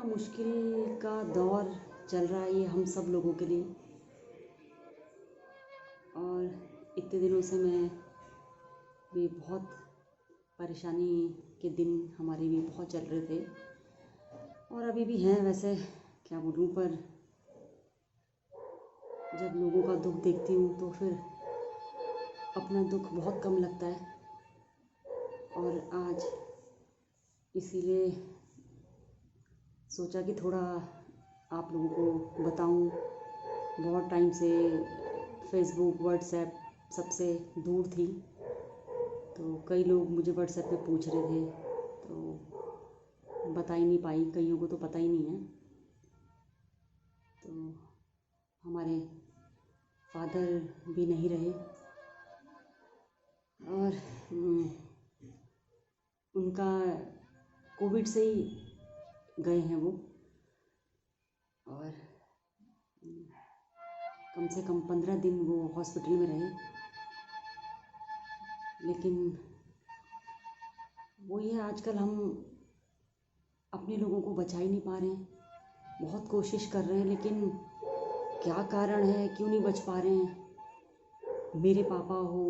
कितना मुश्किल का दौर चल रहा है ये हम सब लोगों के लिए। और इतने दिनों से मैं भी बहुत परेशानी के दिन हमारे भी बहुत चल रहे थे और अभी भी हैं, वैसे क्या बोलूँ। पर जब लोगों का दुख देखती हूँ तो फिर अपना दुख बहुत कम लगता है। और आज इसीलिए सोचा कि थोड़ा आप लोगों को बताऊं। बहुत टाइम से फेसबुक व्हाट्सएप सबसे दूर थी, तो कई लोग मुझे व्हाट्सएप पे पूछ रहे थे, तो बता ही नहीं पाई। कईयों को तो पता ही नहीं है। तो हमारे फादर भी नहीं रहे और उनका कोविड से ही गए हैं वो। और कम से कम 15 दिन वो हॉस्पिटल में रहे। लेकिन वो ये आजकल हम अपने लोगों को बचा ही नहीं पा रहे हैं। बहुत कोशिश कर रहे हैं, लेकिन क्या कारण है, क्यों नहीं बच पा रहे हैं। मेरे पापा हो,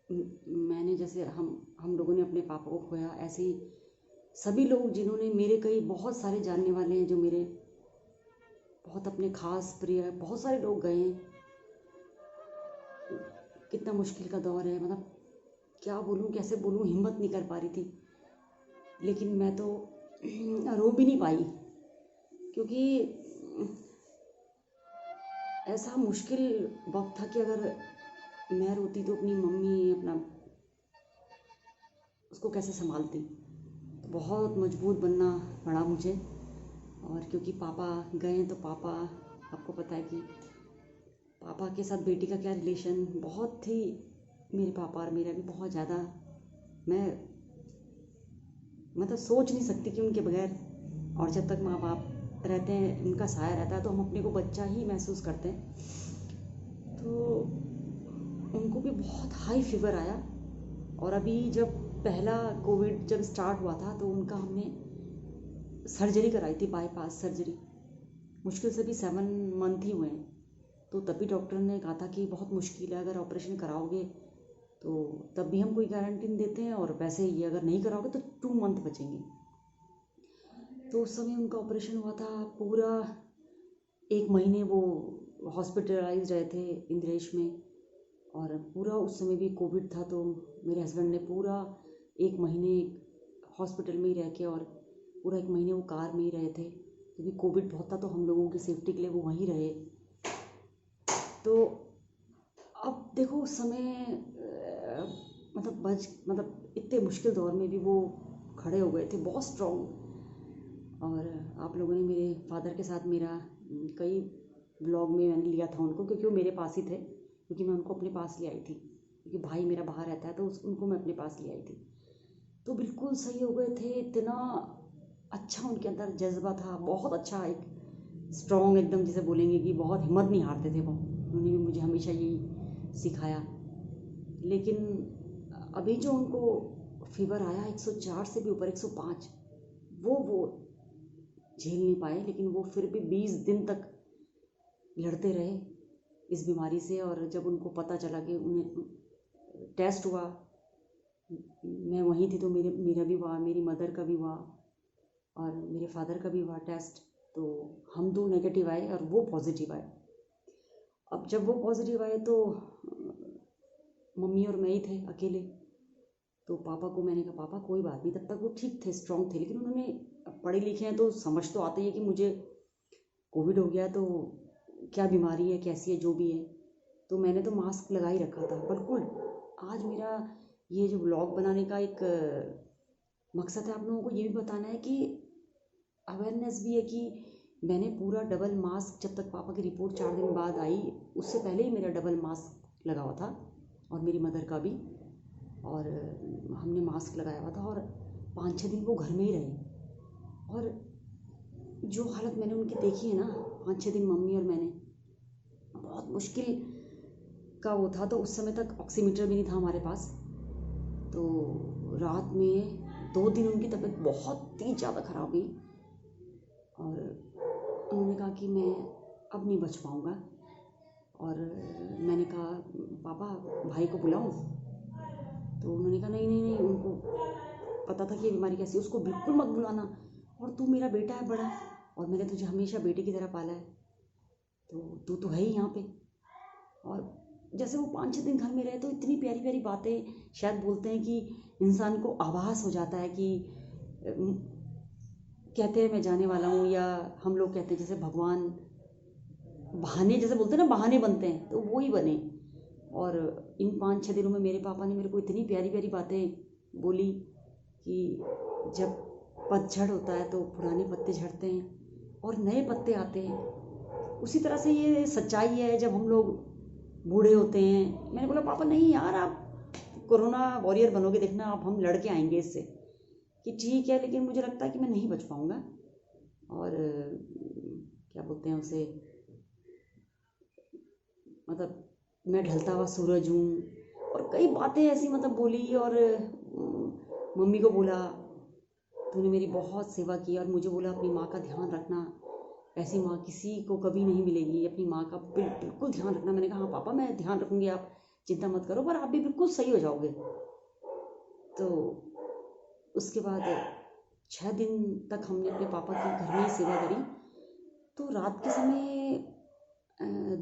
मैंने जैसे हम लोगों ने अपने पापा को खोया, ऐसे ही सभी लोग जिन्होंने मेरे कई बहुत सारे जानने वाले हैं, जो मेरे बहुत अपने खास प्रिय, बहुत सारे लोग गए हैं। कितना मुश्किल का दौर है, मतलब क्या बोलूँ, कैसे बोलूँ, हिम्मत नहीं कर पा रही थी। लेकिन मैं तो रो भी नहीं पाई, क्योंकि ऐसा मुश्किल वक्त था कि अगर मैं रोती तो अपनी मम्मी अपना उसको कैसे संभालती। तो बहुत मजबूत बनना पड़ा मुझे। और क्योंकि पापा गए तो पापा, आपको पता है कि पापा के साथ बेटी का क्या रिलेशन बहुत थी। मेरे पापा और मेरा भी बहुत ज़्यादा, मैं मतलब सोच नहीं सकती कि उनके बगैर। और जब तक माँ बाप रहते हैं, उनका साया रहता है, तो हम अपने को बच्चा ही महसूस करते हैं। तो उनको भी बहुत हाई फीवर आया। और अभी जब पहला कोविड जब स्टार्ट हुआ था, तो उनका हमने सर्जरी कराई थी, बाईपास सर्जरी। मुश्किल से भी 7 मंथ ही हुए हैं। तो तभी डॉक्टर ने कहा था कि बहुत मुश्किल है, अगर ऑपरेशन कराओगे तो तब भी हम कोई गारंटी देते हैं, और वैसे ही अगर नहीं कराओगे तो 2 मंथ बचेंगे। तो उस समय उनका ऑपरेशन हुआ था। पूरा 1 महीने वो हॉस्पिटलाइज रहे थे इंद्रेश में। और पूरा उस समय भी कोविड था, तो मेरे हस्बैंड ने पूरा 1 महीने हॉस्पिटल में ही रह के, और पूरा 1 महीने वो कार में ही रहे थे, क्योंकि कोविड बहुत था। तो हम लोगों की सेफ्टी के लिए वो वहीं रहे। तो अब देखो, उस समय मतलब इतने मुश्किल दौर में भी वो खड़े हो गए थे, बहुत स्ट्रॉन्ग। और आप लोगों ने मेरे फादर के साथ मेरा कई व्लॉग में मैंने लिया था उनको, क्योंकि वो मेरे पास ही थे, क्योंकि मैं उनको अपने पास ले आई थी, क्योंकि भाई मेरा बाहर रहता है, तो उनको मैं अपने पास ले आई थी। तो बिल्कुल सही हो गए थे। इतना अच्छा उनके अंदर जज्बा था, बहुत अच्छा, एक स्ट्रॉन्ग एकदम, जिसे बोलेंगे कि बहुत हिम्मत नहीं हारते थे वो। उन्होंने भी मुझे हमेशा यही सिखाया। लेकिन अभी जो उनको फीवर आया 104 से भी ऊपर, 105, वो झेल नहीं पाए। लेकिन वो फिर भी 20 दिन तक लड़ते रहे इस बीमारी से। और जब उनको पता चला कि उन्हें टेस्ट हुआ, मैं वहीं थी, तो मेरा भी हुआ, मेरी मदर का भी हुआ, और मेरे फादर का भी हुआ टेस्ट। तो हम 2 नेगेटिव आए और वो पॉजिटिव आए। अब जब वो पॉजिटिव आए तो मम्मी और मैं ही थे अकेले। तो पापा को मैंने कहा, पापा कोई बात नहीं। तब तक वो ठीक थे, स्ट्रॉन्ग थे, लेकिन उन्होंने, पढ़े लिखे हैं तो समझ तो आती है कि मुझे कोविड हो गया तो क्या बीमारी है, कैसी है, जो भी है। तो मैंने तो मास्क लगा ही रखा था बिल्कुल। आज मेरा ये जो व्लॉग बनाने का एक मकसद है, आप लोगों को ये भी बताना है कि अवेयरनेस भी है कि मैंने पूरा डबल मास्क, जब तक पापा की रिपोर्ट 4 दिन बाद आई, उससे पहले ही मेरा डबल मास्क लगा हुआ था, और मेरी मदर का भी। और हमने मास्क लगाया हुआ था, और 5-6 दिन वो घर में ही रहे। और जो हालत मैंने उनकी देखी है ना, 5-6 दिन मम्मी और मैंने, बहुत मुश्किल का वो था। तो उस समय तक ऑक्सीमीटर भी नहीं था हमारे पास। तो रात में 2 दिन उनकी तबीयत बहुत ही ज़्यादा ख़राब हुई। और उन्होंने कहा कि मैं अब नहीं बच पाऊँगा। और मैंने कहा पापा भाई को बुलाऊं? तो उन्होंने कहा नहीं नहीं नहीं, उनको पता था कि ये बीमारी कैसी है, उसको बिल्कुल मत बुलाना, और तू मेरा बेटा है बड़ा, और मैंने तुझे हमेशा बेटे की तरह पाला है, तो तू तो है ही यहाँ पे। और जैसे वो 5-6 दिन घर में रहे तो इतनी प्यारी प्यारी बातें, शायद बोलते हैं कि इंसान को आभास हो जाता है कि कहते हैं मैं जाने वाला हूँ, या हम लोग कहते हैं जैसे भगवान बहाने, जैसे बोलते हैं ना बहाने बनते हैं, तो वो ही बने। और इन 5-6 दिनों में मेरे पापा ने मेरे को इतनी प्यारी प्यारी बातें बोली कि जब पतझड़ होता है तो पुराने पत्ते झड़ते हैं और नए पत्ते आते हैं, उसी तरह से ये सच्चाई है। जब हम लोग बूढ़े होते हैं, मैंने बोला पापा नहीं यार, आप कोरोना वॉरियर बनोगे, देखना आप, हम लड़ के आएंगे इससे, कि ठीक है, लेकिन मुझे लगता है कि मैं नहीं बच पाऊँगा। और क्या बोलते हैं उसे, मतलब मैं ढलता हुआ सूरज हूँ, और कई बातें ऐसी मतलब बोली। और मम्मी को बोला तूने मेरी बहुत सेवा की, और मुझे बोला अपनी माँ का ध्यान रखना, ऐसी माँ किसी को कभी नहीं मिलेगी, अपनी माँ का बिल्कुल ध्यान रखना। मैंने कहा हाँ पापा मैं ध्यान रखूँगी, आप चिंता मत करो, पर आप भी बिल्कुल सही हो जाओगे। तो उसके बाद 6 दिन तक हमने अपने पापा की घर में ही सेवा करी। तो रात के समय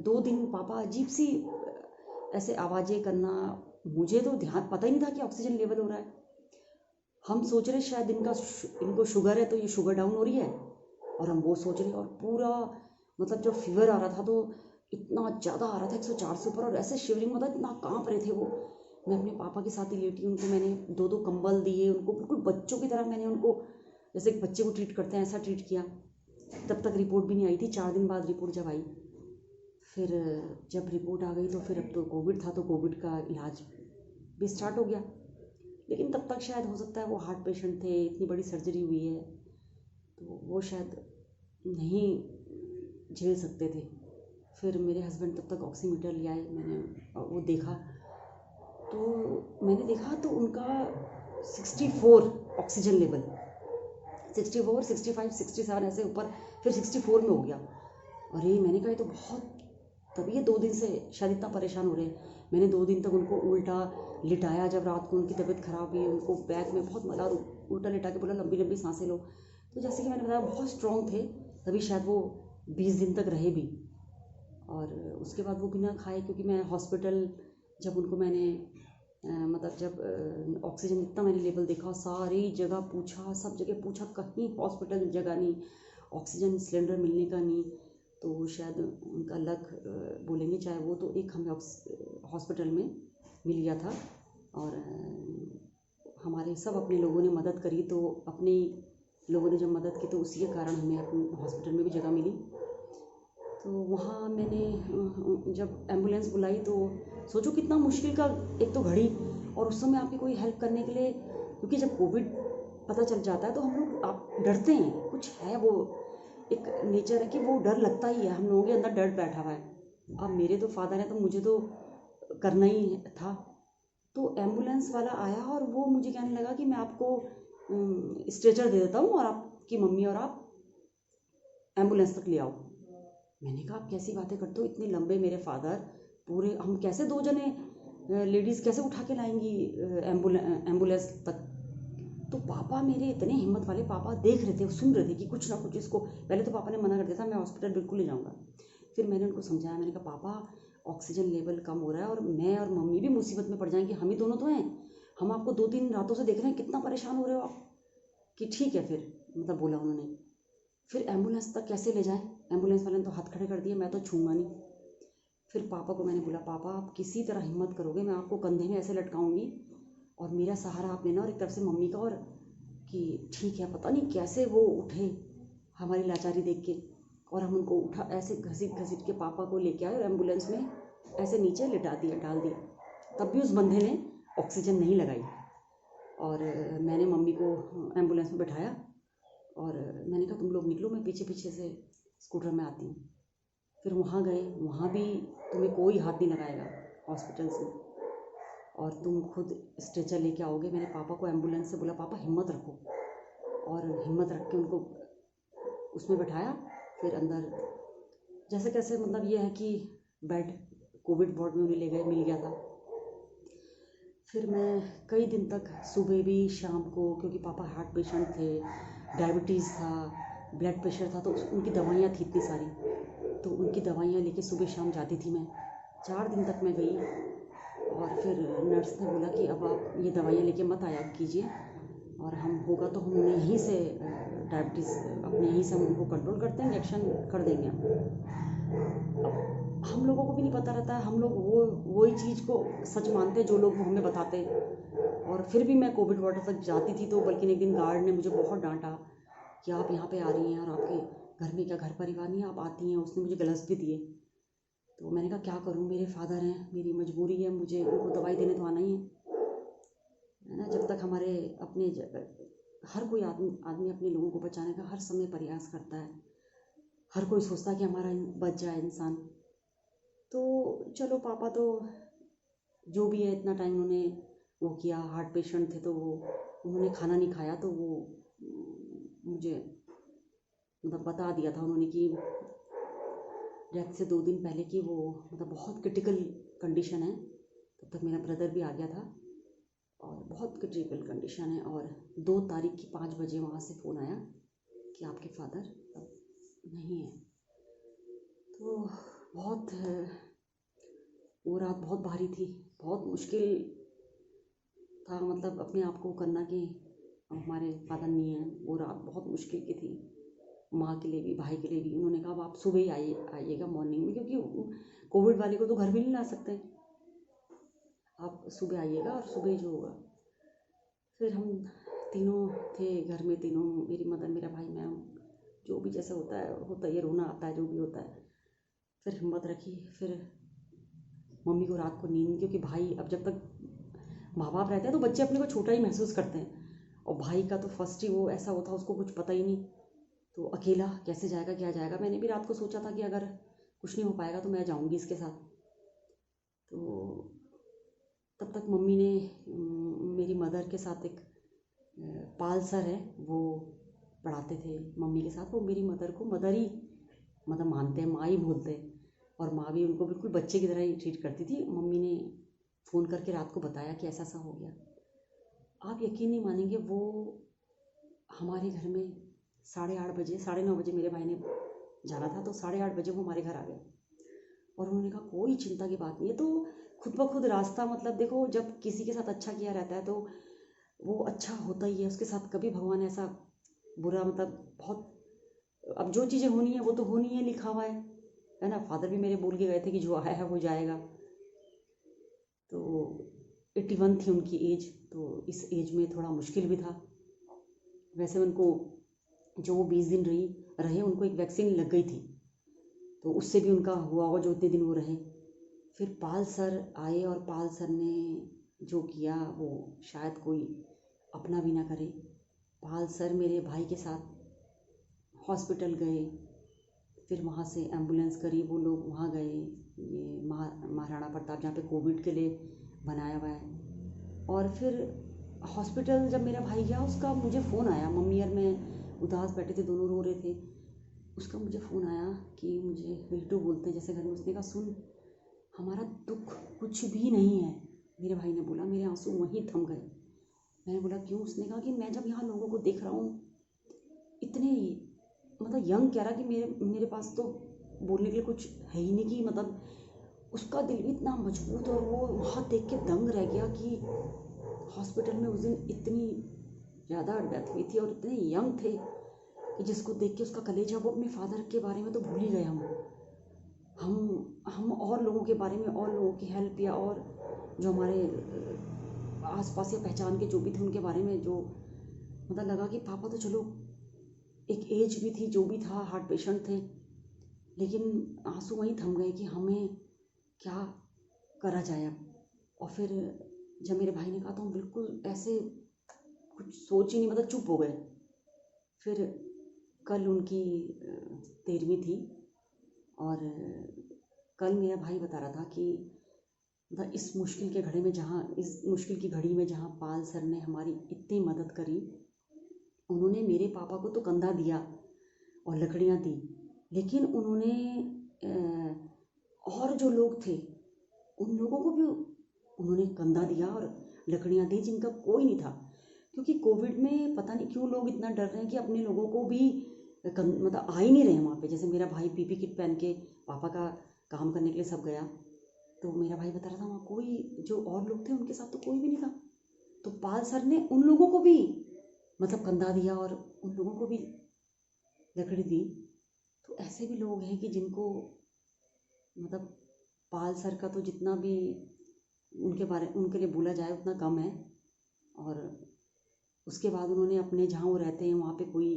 2 दिन पापा अजीब सी ऐसे आवाज़ें करना, मुझे तो ध्यान पता ही नहीं था कि ऑक्सीजन लेवल हो रहा है। हम सोच रहे शायद इनको शुगर है, तो ये शुगर डाउन हो रही है, और हम वो सोच रहे। और पूरा मतलब जब फीवर आ रहा था तो इतना ज़्यादा आ रहा था 104 से ऊपर, और ऐसे शिवरिंग, मतलब इतना काँप रहे थे वो। मैं अपने पापा के साथ ही लेटी, उनको मैंने 2-2 कंबल दिए, उनको बिल्कुल बच्चों की तरह मैंने उनको जैसे एक बच्चे को ट्रीट करते हैं ऐसा ट्रीट किया। तब तक रिपोर्ट भी नहीं आई थी, 4 दिन बाद रिपोर्ट जब आई, फिर जब रिपोर्ट आ गई तो फिर अब तो कोविड था, तो कोविड का इलाज भी स्टार्ट हो गया। लेकिन तब तक शायद हो सकता है वो हार्ट पेशेंट थे, इतनी बड़ी सर्जरी हुई है, तो वो शायद नहीं झेल सकते थे। फिर मेरे हस्बैंड तब तक ऑक्सीमीटर ले आए, मैंने वो देखा, तो मैंने देखा तो उनका 64 ऑक्सीजन लेवल, 64, 65, 67 ऐसे ऊपर, फिर 64 में हो गया। अरे मैंने कहा ये तो बहुत, तभी ये 2 दिन से शायद इतना परेशान हो रहे हैं। मैंने 2 दिन तक उनको उल्टा लिटाया, जब रात को उनकी तबीयत ख़राब हुई, उनको बैग में बहुत मजा, उल्टा लिटा के बोला लंबी लंबी सांसें लो। तो जैसे कि मैंने बताया बहुत स्ट्रॉन्ग थे, तभी शायद वो 20 दिन तक रहे भी। और उसके बाद वो बिना खाए, क्योंकि मैं हॉस्पिटल जब उनको मैंने मतलब जब ऑक्सीजन इतना मैंने लेवल देखा, सारी जगह पूछा, सब जगह पूछा, कहीं हॉस्पिटल जगह नहीं, ऑक्सीजन सिलेंडर मिलने का नहीं। तो शायद उनका लक बोलेंगे चाहे वो, तो एक हमें हॉस्पिटल में मिल गया था। और हमारे सब अपने लोगों ने मदद करी, तो अपने लोगों ने जब मदद की तो उसी के कारण हमें अपने हॉस्पिटल में भी जगह मिली। तो वहाँ मैंने जब एम्बुलेंस बुलाई तो सोचो कितना मुश्किल का एक तो घड़ी, और उस समय आपकी कोई हेल्प करने के लिए, क्योंकि जब कोविड पता चल जाता है तो हम लोग आप डरते हैं, कुछ है वो एक नेचर है कि वो डर लगता ही है, हम लोगों के अंदर डर बैठा हुआ है। अब मेरे तो फादर हैं तो मुझे तो करना ही था। तो एम्बुलेंस वाला आया और वो मुझे कहने लगा कि मैं आपको स्ट्रेचर दे देता हूँ, और आपकी मम्मी और आप एम्बुलेंस तक ले आओ। मैंने कहा आप कैसी बातें करते हो, इतने लंबे मेरे फादर, पूरे हम कैसे 2 जने लेडीज़ कैसे उठा के लाएंगी एम्बुलेंस तक। तो पापा मेरे इतने हिम्मत वाले, पापा देख रहे थे, सुन रहे थे कि कुछ ना कुछ इसको, पहले तो पापा ने मना कर दिया था मैं हॉस्पिटल बिल्कुल नहीं जाऊँगा। फिर मैंने उनको समझाया, मैंने कहा पापा ऑक्सीजन लेवल कम हो रहा है और मैं और मम्मी भी मुसीबत में पड़ जाएंगे, हम ही दोनों तो हैं, हम आपको 2-3 रातों से देख रहे हैं, कितना परेशान हो रहे हो आप, कि ठीक है फिर मतलब बोला उन्होंने। फिर एम्बुलेंस तक कैसे ले जाएं, एम्बुलेंस वाले ने तो हाथ खड़े कर दिए, मैं तो छूँगा नहीं। फिर पापा को मैंने बोला पापा आप किसी तरह हिम्मत करोगे, मैं आपको कंधे में ऐसे लटकाऊंगी और मेरा सहारा आप लेना, और एक तरफ से मम्मी का, और कि ठीक है। पता नहीं कैसे वो उठे हमारी लाचारी देख के, और हम उनको उठा ऐसे घसीट घसीट के पापा को लेके आए और एम्बुलेंस में ऐसे नीचे लिटा दिया, डाल दिया। तब भी उस बंदे ने ऑक्सीजन नहीं लगाई, और मैंने मम्मी को एम्बुलेंस में बैठाया और मैंने कहा तुम लोग निकलो, मैं पीछे पीछे से स्कूटर में आती हूँ। फिर वहाँ गए, वहाँ भी तुम्हें कोई हाथ नहीं लगाएगा हॉस्पिटल से, और तुम खुद स्ट्रेचर लेके आओगे। मैंने पापा को एम्बुलेंस से बोला पापा हिम्मत रखो, और हिम्मत रख के उनको उसमें बैठाया, फिर अंदर जैसे कैसे मतलब ये है कि बेड कोविड वार्ड में उन्हें ले गए, मिल गया था। फिर मैं कई दिन तक सुबह भी शाम को, क्योंकि पापा हार्ट पेशेंट थे, डायबिटीज़ था, ब्लड प्रेशर था, तो उनकी दवाइयाँ थी इतनी सारी, तो उनकी दवाइयाँ लेके सुबह शाम जाती थी मैं। 4 दिन तक मैं गई और फिर नर्स ने बोला कि अब आप ये दवाइयाँ लेके मत आया कीजिए, और हम होगा तो हम उन्हें यहीं से डायबिटीज़ अपने यहीं से हम उनको कंट्रोल करते हैं, इंजेक्शन कर देंगे हम। अब हम लोगों को भी नहीं पता रहता है, हम लोग वही चीज़ को सच मानते हैं जो लोग हमें बताते हैं। और फिर भी मैं कोविड वार्ड तक जाती थी, तो बल्कि एक दिन गार्ड ने मुझे बहुत डांटा कि आप यहाँ पे आ रही हैं और आपके घर में क्या घर परिवार नहीं है, आप आती हैं। उसने मुझे ग्लव्स भी दिए, तो मैंने कहा क्या करूँ, मेरे फादर हैं, मेरी मजबूरी है, मुझे उनको दवाई देने तो आना ही है ना। जब तक हमारे अपने हर कोई आदमी अपने लोगों को बचाने का हर समय प्रयास करता है, हर कोई सोचता है कि हमारा बच जाए इंसान। तो चलो पापा तो जो भी है इतना टाइम उन्होंने वो किया, हार्ट पेशेंट थे तो वो उन्होंने खाना नहीं खाया, तो वो मुझे मतलब बता दिया था उन्होंने कि डेथ से 2 दिन पहले कि वो मतलब बहुत क्रिटिकल कंडीशन है। तब तक मेरा ब्रदर भी आ गया था और बहुत क्रिटिकल कंडीशन है। और 2 तारीख की 5 बजे वहाँ से फ़ोन आया कि आपके फादर अब नहीं है। तो बहुत वो रात बहुत भारी थी, बहुत मुश्किल था, मतलब अपने आप को करना कि हमारे फादर नहीं हैं। वो रात बहुत मुश्किल की थी, माँ के लिए भी, भाई के लिए भी। उन्होंने कहा अब आप सुबह ही आइएगा मॉर्निंग में, क्योंकि कोविड वाले को तो घर भी नहीं ला सकते, आप सुबह आइएगा और सुबह जो होगा। फिर हम तीनों थे घर में, तीनों, मेरी मदर, मेरा भाई, मैं, जो भी जैसा होता है, ये रोना आता है, जो भी होता है। फिर हिम्मत रखी, फिर मम्मी को रात को नींद, क्योंकि भाई, अब जब तक माँ बाप रहते हैं तो बच्चे अपने को छोटा ही महसूस करते हैं, और भाई का तो फर्स्ट ही वो ऐसा होता, उसको कुछ पता ही नहीं, तो अकेला कैसे जाएगा, क्या जाएगा। मैंने भी रात को सोचा था कि अगर कुछ नहीं हो पाएगा तो मैं जाऊंगी इसके साथ। तो तब तक मम्मी ने मेरी मदर के साथ एक पाल सर है, वो पढ़ाते थे मम्मी के साथ। वो मेरी मदर को मदर ही मतलब मानते हैं, माँ ही बोलते हैं, और माँ भी उनको बिल्कुल बच्चे की तरह ही ट्रीट करती थी। मम्मी ने फ़ोन करके रात को बताया कि ऐसा ऐसा हो गया। आप यकीन नहीं मानेंगे, वो हमारे घर में 8:30 बजे, 9:30 बजे मेरे भाई ने जाना था, तो 8:30 बजे वो हमारे घर आ गए, और उन्होंने कहा कोई चिंता की बात नहीं है। तो खुद ब खुद रास्ता, मतलब देखो, जब किसी के साथ अच्छा किया रहता है तो वो अच्छा होता ही है, उसके साथ कभी भगवान ऐसा बुरा, मतलब बहुत, अब जो चीज़ें होनी है वो तो होनी है, लिखा हुआ है ना। फादर भी मेरे बोल के गए थे कि जो आया है वो जाएगा। तो 81 थी उनकी एज, तो इस एज में थोड़ा मुश्किल भी था। वैसे उनको जो 20 दिन रहे, उनको एक वैक्सीन लग गई थी, तो उससे भी उनका हुआ होगा जो इतने दिन वो रहे। फिर पाल सर आए, और पाल सर ने जो किया वो शायद कोई अपना भी ना करे। पाल सर मेरे भाई के साथ हॉस्पिटल गए, फिर वहाँ से एम्बुलेंस करी, वो लोग वहाँ गए, ये महाराणा प्रताप, जहाँ पे कोविड के लिए बनाया हुआ है। और फिर हॉस्पिटल जब मेरा भाई गया, उसका मुझे फ़ोन आया, मम्मी और मैं उदास बैठे थे, दोनों रो रहे थे। उसका मुझे फ़ोन आया कि मुझे बिल्टू बोलते हैं जैसे घर में। उसने कहा सुन, हमारा दुख कुछ भी नहीं है। मेरे भाई ने बोला, मेरे आंसू वहीं थम गए। मैंने बोला क्यों? उसने कहा कि मैं जब यहाँ लोगों को देख रहा हूँ, इतने मतलब यंग, कह रहा कि मेरे पास तो बोलने के लिए कुछ है ही नहीं, कि मतलब उसका दिल भी इतना मजबूत, और वो वहाँ देख के दंग रह गया कि हॉस्पिटल में उस दिन इतनी ज़्यादा डेथ हुई थी, और इतने यंग थे कि जिसको देख के उसका कलेजा, वो अपने फादर के बारे में तो भूल ही गए। हम और लोगों के बारे में, और लोगों की हेल्प, या और जो हमारे आसपास या पहचान के जो भी थे उनके बारे में, जो मतलब लगा कि पापा तो चलो, एक एज भी थी, जो भी था, हार्ट पेशेंट थे, लेकिन आंसू वहीं थम गए कि हमें क्या करा जाए अब। और फिर जब मेरे भाई ने कहा तो हम बिल्कुल ऐसे कुछ सोच ही नहीं, मतलब चुप हो गए। फिर कल उनकी 13वीं थी, और कल मेरा भाई बता रहा था कि मतलब इस मुश्किल के घड़ी में, इस मुश्किल की घड़ी में जहाँ पाल सर ने हमारी इतनी मदद करी, उन्होंने मेरे पापा को तो कंधा दिया, और लकड़ियाँ दी, लेकिन उन्होंने और जो लोग थे उन लोगों को भी उन्होंने कंधा दिया और लकड़ियाँ दी जिनका कोई नहीं था। क्योंकि कोविड में पता नहीं क्यों लोग इतना डर रहे हैं कि अपने लोगों को भी मतलब आ ही नहीं रहे हैं वहाँ पे। जैसे मेरा भाई पीपी किट पहन के पापा का काम करने के लिए सब गया, तो मेरा भाई बता रहा था वहाँ कोई जो और लोग थे उनके साथ तो कोई भी नहीं था। तो पाल सर ने उन लोगों को भी मतलब कंधा दिया और उन लोगों को भी लकड़ी दी। तो ऐसे भी लोग हैं कि जिनको मतलब पाल सर का तो जितना भी उनके लिए बोला जाए उतना कम है। और उसके बाद उन्होंने अपने जहाँ वो रहते हैं वहाँ पे कोई,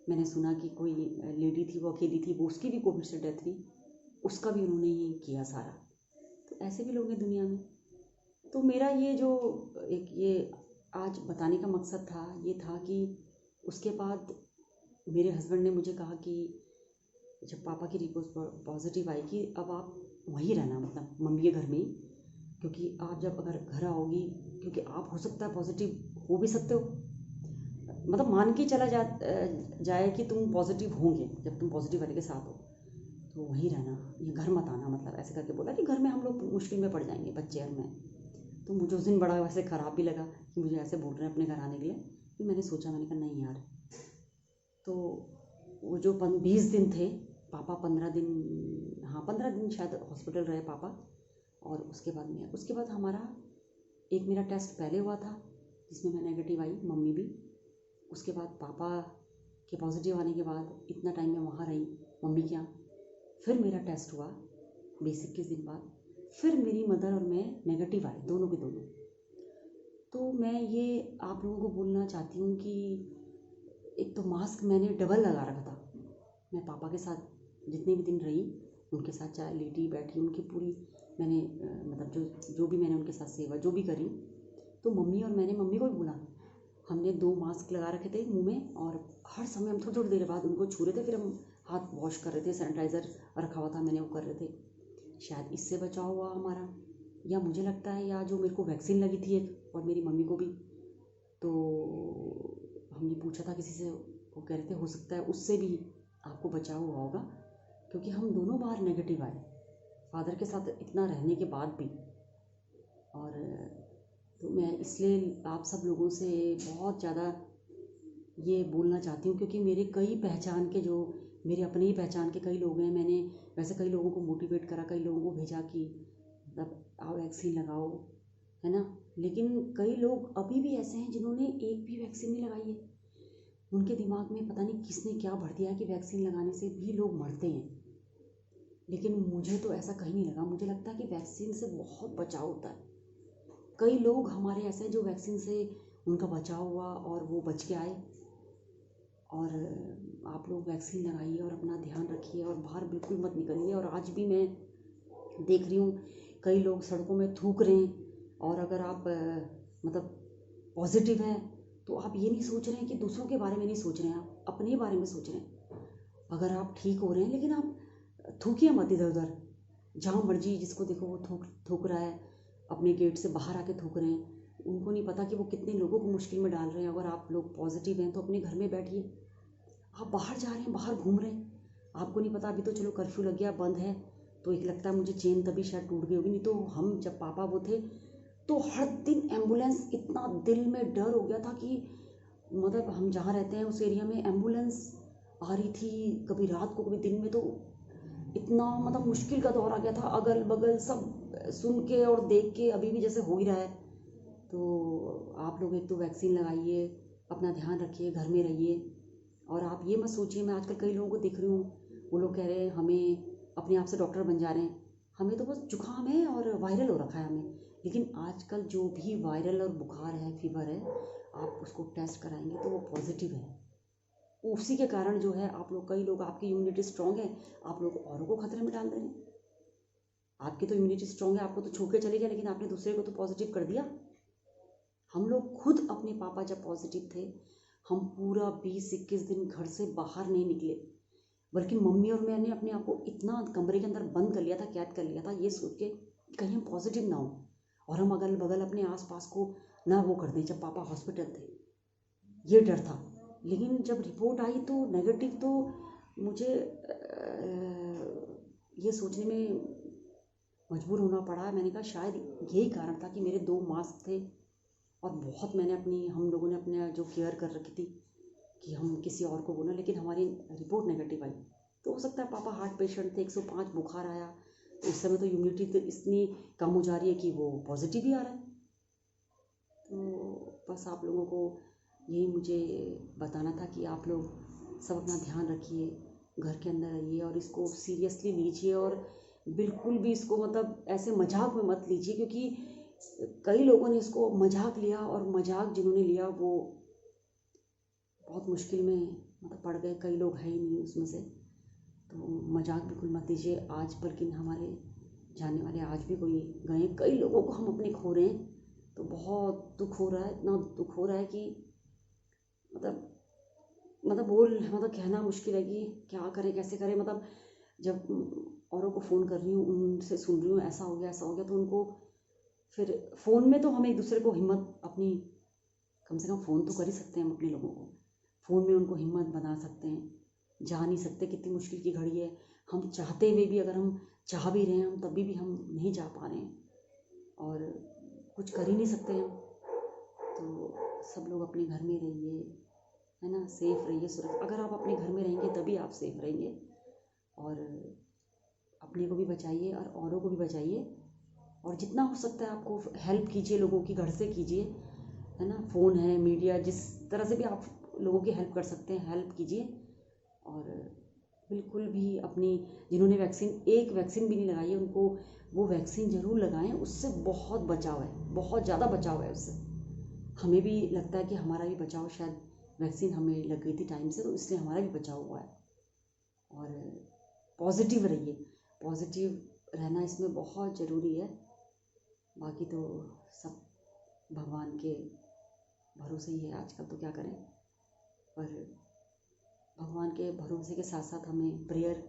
मैंने सुना कि कोई लेडी थी वो अकेली थी, वो उसकी भी कोविड से डेथ हुई, उसका भी उन्होंने ही किया सारा। तो ऐसे भी लोग हैं दुनिया में। तो मेरा ये जो एक ये आज बताने का मकसद था ये था कि उसके बाद मेरे हस्बैंड ने मुझे कहा कि जब पापा की रिपोर्ट पॉजिटिव आई कि अब आप वहीं रहना, मतलब मम्मी के घर में ही, क्योंकि आप जब अगर घर आओगी, क्योंकि आप हो सकता है पॉजिटिव हो भी सकते हो, मतलब मान के चला जाए कि तुम पॉजिटिव होंगे, जब तुम पॉजिटिव वाले के साथ हो तो वहीं रहना, ये घर मत आना, मतलब ऐसे करके बोला कि घर में हम लोग मुश्किल में पड़ जाएंगे बच्चे और मैं। तो मुझे उस दिन बड़ा वैसे ख़राब भी लगा कि मुझे ऐसे बोल रहे हैं अपने घर आने के लिए। फिर मैंने सोचा, मैंने कहा नहीं यार। तो वो जो 20 दिन थे, पापा 15 दिन, हाँ 15 दिन शायद हॉस्पिटल रहे पापा। और उसके बाद हमारा एक मेरा टेस्ट पहले हुआ था जिसमें मैं नेगेटिव आई, मम्मी भी। उसके बाद पापा के पॉजिटिव आने के बाद इतना टाइम मैं वहाँ रही मम्मी के यहाँ। फिर मेरा टेस्ट हुआ 20-21 दिन बाद, फिर मेरी मदर और मैं नेगेटिव आए, दोनों के दोनों। तो मैं ये आप लोगों को बोलना चाहती हूँ कि एक तो मास्क मैंने डबल लगा रखा था। मैं पापा के साथ जितने भी दिन रही उनके साथ चाहे लेटी बैठी उनकी पूरी मैंने मतलब जो भी मैंने उनके साथ सेवा जो भी करी, तो मम्मी और मैंने मम्मी को भी बोला, हमने 2 मास्क लगा रखे थे मुंह में और हर समय हम थोड़ी देर बाद उनको छू रहे थे, फिर हम हाथ वॉश कर रहे थे, सैनिटाइज़र रखा हुआ था मैंने वो कर रहे थे। शायद इससे बचाव हुआ हमारा, या मुझे लगता है या जो मेरे को वैक्सीन लगी थी एक, और मेरी मम्मी को भी। तो हमने पूछा था किसी से, वो कह रहे थे हो सकता है उससे भी आपको बचाव हुआ होगा, क्योंकि हम दोनों बार नेगेटिव आए फादर के साथ इतना रहने के बाद भी। और तो मैं इसलिए आप सब लोगों से बहुत ज़्यादा ये बोलना चाहती हूँ, क्योंकि मेरे कई पहचान के जो मेरे अपने ही पहचान के कई लोग हैं, मैंने वैसे कई लोगों को मोटिवेट करा, कई लोगों को भेजा कि मतलब आओ वैक्सीन लगाओ, है ना। लेकिन कई लोग अभी भी ऐसे हैं जिन्होंने एक भी वैक्सीन नहीं लगाई है। उनके दिमाग में पता नहीं किसने क्या भर दिया कि वैक्सीन लगाने से भी लोग मरते हैं। लेकिन मुझे तो ऐसा कहीं नहीं लगा। मुझे लगता है कि वैक्सीन से बहुत बचाव होता है। कई लोग हमारे ऐसे हैं जो वैक्सीन से उनका बचाव हुआ और वो बच के आए। और आप लोग वैक्सीन लगाइए और अपना ध्यान रखिए और बाहर बिल्कुल मत निकलिए। और आज भी मैं देख रही हूँ कई लोग सड़कों में थूक रहे हैं, और अगर आप मतलब पॉजिटिव हैं तो आप ये नहीं सोच रहे हैं कि दूसरों के बारे में नहीं सोच रहे हैं, आप अपने बारे में सोच रहे हैं। अगर आप ठीक हो रहे हैं, लेकिन आप थूकिए मत इधर उधर, जहाँ मर्जी जिसको देखो वो थूक रहा है, अपने गेट से बाहर आके थूक रहे हैं। उनको नहीं पता कि वो कितने लोगों को मुश्किल में डाल रहे हैं। अगर आप लोग पॉजिटिव हैं तो अपने घर में बैठिए। आप बाहर जा रहे हैं, बाहर घूम रहे हैं, आपको नहीं पता। अभी तो चलो कर्फ्यू लग गया, बंद है, तो एक लगता है मुझे चेन तभी शायद टूट गई होगी। नहीं तो हम जब पापा वो थे तो हर दिन एम्बुलेंस, इतना दिल में डर हो गया था कि मतलब हम जहाँ रहते हैं उस एरिया में एम्बुलेंस आ रही थी, कभी रात को कभी दिन में। तो इतना मतलब मुश्किल का दौर आ गया था, अगल बगल सब सुन के और देख के। अभी भी जैसे हो ही रहा है। तो आप लोग एक तो वैक्सीन लगाइए, अपना ध्यान रखिए, घर में रहिए। और आप ये मत सोचिए, मैं आजकल कई लोगों को देख रही हूँ, वो लोग कह रहे हैं हमें अपने आप से डॉक्टर बन जा रहे हैं, हमें तो बस जुकाम है और वायरल हो रखा है हमें। लेकिन आजकल जो भी वायरल और बुखार है, फीवर है, आप उसको टेस्ट कराएंगे तो वो पॉजिटिव है। उसी के कारण जो है आप लोग, कई लोग, आपकी इम्यूनिटी स्ट्रॉन्ग है, आप लोग औरों को खतरे में डाल दे रहे हैं। आपकी तो इम्यूनिटी स्ट्रॉन्ग है, आपको तो छू के चले गया, लेकिन आपने दूसरे को तो पॉजिटिव कर दिया। हम लोग खुद, अपने पापा जब पॉजिटिव थे, हम पूरा 20-21 दिन घर से बाहर नहीं निकले, बल्कि मम्मी और मैंने अपने आप को इतना कमरे के अंदर बंद कर लिया था, कैद कर लिया था, ये सोच के कहीं हम पॉजिटिव ना हो और हम अगल बगल अपने आसपास को ना वो कर दें। जब पापा हॉस्पिटल थे ये डर था, लेकिन जब रिपोर्ट आई तो नेगेटिव, तो मुझे ये सोचने में मजबूर होना पड़ा। मैंने कहा शायद यही कारण था कि मेरे 2 मास्क थे और बहुत हम लोगों ने अपने जो केयर कर रखी थी कि हम किसी और को बोला, लेकिन हमारी रिपोर्ट नेगेटिव आई। तो हो सकता है पापा हार्ट पेशेंट थे, 105 बुखार आया, तो इस समय तो इम्यूनिटी तो इतनी कम हो जा रही है कि वो पॉजिटिव ही आ रहा है। तो बस आप लोगों को यही मुझे बताना था कि आप लोग सब अपना ध्यान रखिए, घर के अंदर रहिए और इसको सीरियसली लीजिए और बिल्कुल भी इसको मतलब ऐसे मजाक में मत लीजिए, क्योंकि कई लोगों ने इसको मजाक लिया और मजाक जिन्होंने लिया वो बहुत मुश्किल में मतलब पड़ गए। कई लोग हैं ही नहीं उसमें से, तो मजाक बिल्कुल मत लीजिए। आज बल्कि हमारे जानने वाले आज भी कोई गए, कई लोगों को हम अपने खो रहे हैं, तो बहुत दुख हो रहा है, इतना दुख हो रहा है कि मतलब कहना मुश्किल है कि क्या करें कैसे करें। मतलब जब औरों को फ़ोन कर रही हूँ, उनसे सुन रही हूँ ऐसा हो गया तो उनको फिर फ़ोन में तो हम एक दूसरे को हिम्मत अपनी, कम से कम फ़ोन तो कर ही सकते हैं हम अपने लोगों को, फ़ोन में उनको हिम्मत बना सकते हैं। जा नहीं सकते, कितनी मुश्किल की घड़ी है, हम चाहते हुए भी अगर हम चाह भी रहे हैं हम तभी भी हम नहीं जा पा रहे हैं और कुछ कर ही नहीं सकते हम। तो सब लोग अपने घर में रहिए, है ना, सेफ़ रहिए, सुरक्षित। अगर आप अपने घर में रहेंगे तभी आप सेफ़ रहेंगे और अपने को भी बचाइए और औरों को भी बचाइए। और जितना हो सकता है आपको हेल्प कीजिए, लोगों की घर से कीजिए, है ना। फ़ोन है, मीडिया, जिस तरह से भी आप लोगों की हेल्प कर सकते हैं हेल्प कीजिए। और बिल्कुल भी अपनी जिन्होंने एक वैक्सीन भी नहीं लगाई है उनको वो वैक्सीन ज़रूर लगाएं, उससे बहुत बचाव है, बहुत ज़्यादा बचाव है उससे। हमें भी लगता है कि हमारा भी बचाव, शायद वैक्सीन हमें लग गई थी टाइम से तो इसलिए हमारा भी बचाव हुआ है। और पॉजिटिव रहिए, पॉजिटिव रहना इसमें बहुत ज़रूरी है। बाकी तो सब भगवान के भरोसे ही है आजकल, तो क्या करें। पर भगवान के भरोसे के साथ साथ हमें प्रेयर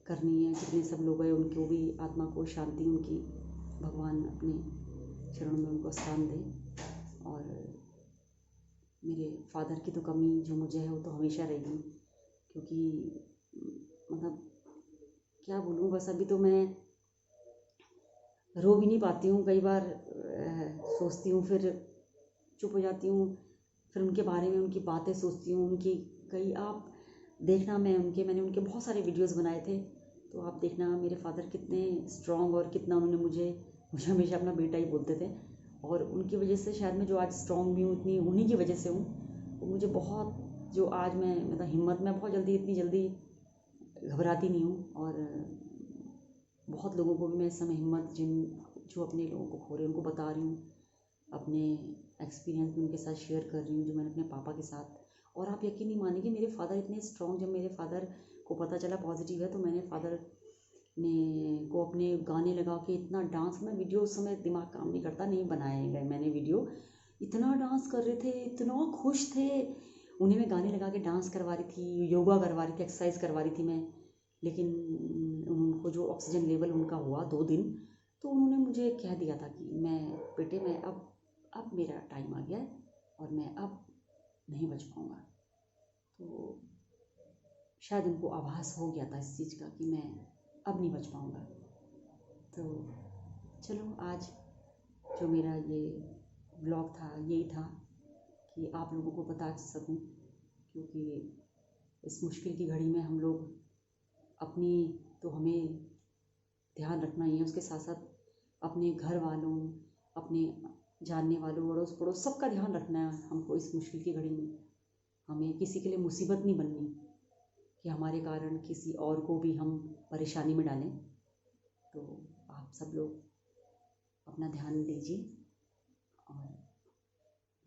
करनी है। जितने सब लोग हैं उनको भी आत्मा को शांति, उनकी भगवान अपने चरणों में उनको स्थान दे। और मेरे फादर की तो कमी जो मुझे है वो तो हमेशा रहेगी, क्योंकि मतलब क्या बोलूँ, बस अभी तो मैं रो भी नहीं पाती हूँ। कई बार सोचती हूँ, फिर चुप हो जाती हूँ, फिर उनके बारे में उनकी बातें सोचती हूँ। उनकी कई आप देखना, मैंने उनके बहुत सारे वीडियोस बनाए थे, तो आप देखना मेरे फादर कितने स्ट्रॉन्ग और कितना उन्होंने मुझे हमेशा अपना बेटा ही बोलते थे। और उनकी वजह से शायद मैं जो आज स्ट्रॉन्ग भी हूँ, इतनी उन्हीं की वजह से हूँ। तो मुझे बहुत जो आज मैं मतलब हिम्मत में बहुत जल्दी, इतनी जल्दी घबराती नहीं हूँ। और बहुत लोगों को भी मैं इस समय हिम्मत, जो अपने लोगों को खो रहे हैं उनको बता रही हूँ, अपने एक्सपीरियंस भी उनके साथ शेयर कर रही हूँ जो मैंने अपने पापा के साथ। और आप यकीन नहीं मानेंगे, मेरे फादर इतने स्ट्रॉन्ग, जब मेरे फादर को पता चला पॉजिटिव है तो मैंने फादर ने को अपने गाने लगा के इतना डांस, मैं वीडियो उस समय दिमाग काम नहीं करता, नहीं बनाए गए मैंने वीडियो, इतना डांस कर रहे थे, इतना खुश थे। उन्हें मैं गाने लगा के डांस करवा रही थी, योगा करवा रही थी, एक्सरसाइज करवा रही थी मैं। लेकिन उनको जो ऑक्सीजन लेवल उनका हुआ 2 दिन, तो उन्होंने मुझे कह दिया था कि बेटे मैं अब मेरा टाइम आ गया है और मैं अब नहीं बच पाऊँगा। तो शायद उनको आभास हो गया था इस चीज़ का कि मैं अब नहीं बच पाऊँगा। तो चलो, आज जो मेरा ये व्लॉग था यही था कि आप लोगों को बता सकूं, क्योंकि इस मुश्किल की घड़ी में हम लोग अपनी तो हमें ध्यान रखना ही है, उसके साथ साथ अपने घर वालों, अपने जानने वालों, अड़ोस पड़ोस सबका ध्यान रखना है हमको। इस मुश्किल की घड़ी में हमें किसी के लिए मुसीबत नहीं बननी कि हमारे कारण किसी और को भी हम परेशानी में डालें। तो आप सब लोग अपना ध्यान दीजिए। और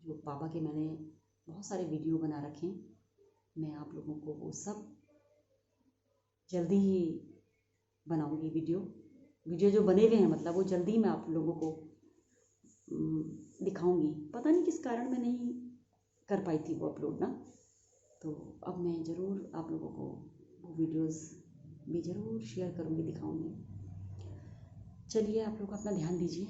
जो पापा के मैंने बहुत सारे वीडियो बना रखे हैं, मैं आप लोगों को वो सब जल्दी ही बनाऊंगी। वीडियो जो बने हुए हैं मतलब वो जल्दी मैं आप लोगों को दिखाऊंगी। पता नहीं किस कारण मैं नहीं कर पाई थी वो अपलोड ना, तो अब मैं ज़रूर आप लोगों को वो वीडियोस भी ज़रूर शेयर करूंगी, दिखाऊंगी। चलिए, आप लोग अपना ध्यान दीजिए।